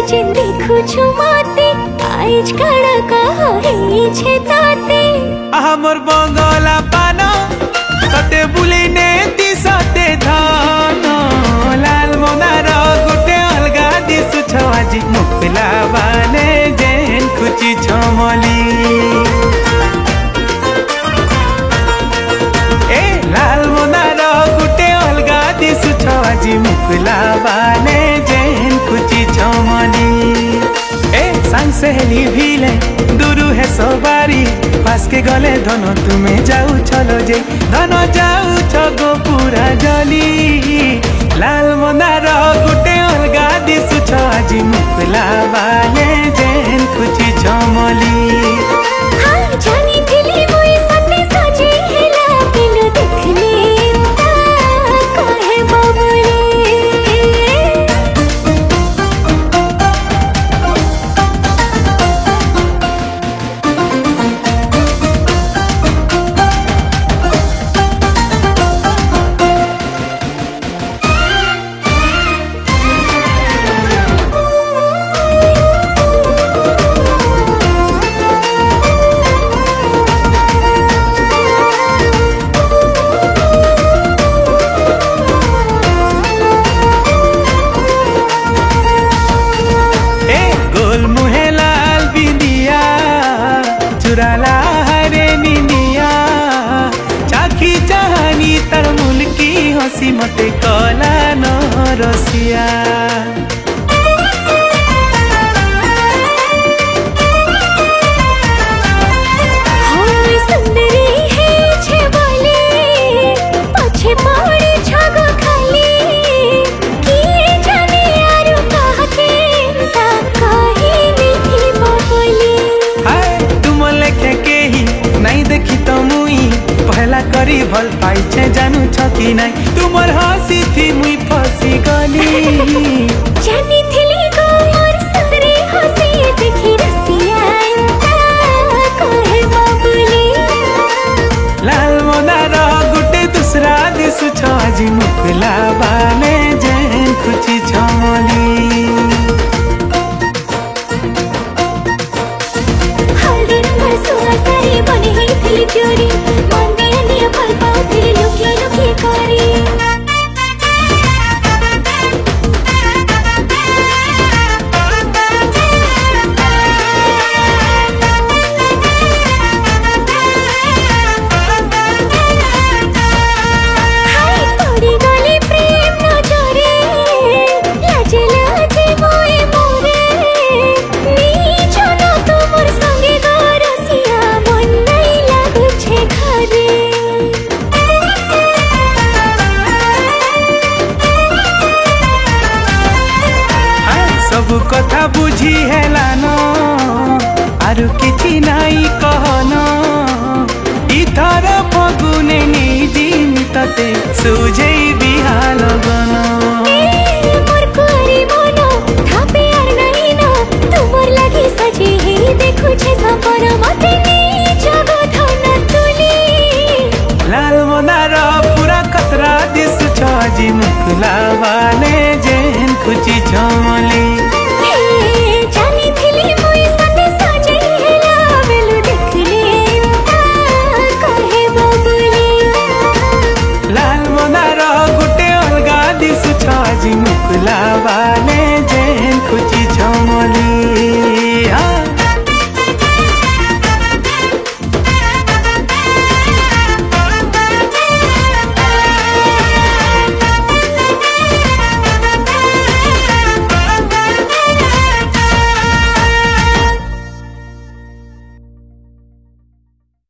जे देखु छु माते आइज काड़ा कहा हे छे ताते हमर बंगला पानो तते बुलिने दिसते धन लाल मनार गुटे अलगा दिसु छ आजि मुखला बाने जेन खुची छमली ए लाल मनार गुटे अलगा दिसु छ आजि मुखला बाने जेन खुची छमली ए सांग सहेली भिले दुरु है सवारी पास के गले धन तुम्हें जाऊ चलो जे धन जाऊ छगो पूरा जली लाल मनार गुटे अलगा दिसु छ आजि मुखला बाने जेन खुची छमली हाँ जानी थिली मोई सते सजे हेला पिलो देखने ता कहे बाबुरे चुराला हरे निनिया चाखी चाहनी तर मुल्की हसी मते कला न रसिया होय सुंदरी है छे बोले पछे पड़े छगो खाली किए जाने यारो कहते ता कही नहीं बोली हाय तुम लेखे के ही नहीं देखी तो मुई पहला करी भल पाई छे जानू छ कि नहीं तुमर हंसी थी मुई फसी गली जानी थिली गो मोर सुंदरी हंसी देखी रसिया कहे बाबुली लाल मनार गुटे दूसरा दिसु छ आजि मुखला बाने जेन खुची छमली हल्दी रंग सुआ सारी बनी ही थिली चोरी मन दिया निया फल पाओ थिली लुकिया लुकिया करी सब कथा बुझी हेलानो आरु किछि नाई कहनो इथर फगुने निजी तते सुझे बिहाल गनो मोर कुआरी मनो थापे आर नहीं ना तुमर लगी सजे ही देखु छे सपन मते नी जगो धन तुली लाल मनार पूरा खतरा दिसु छ आजि मुखला बाने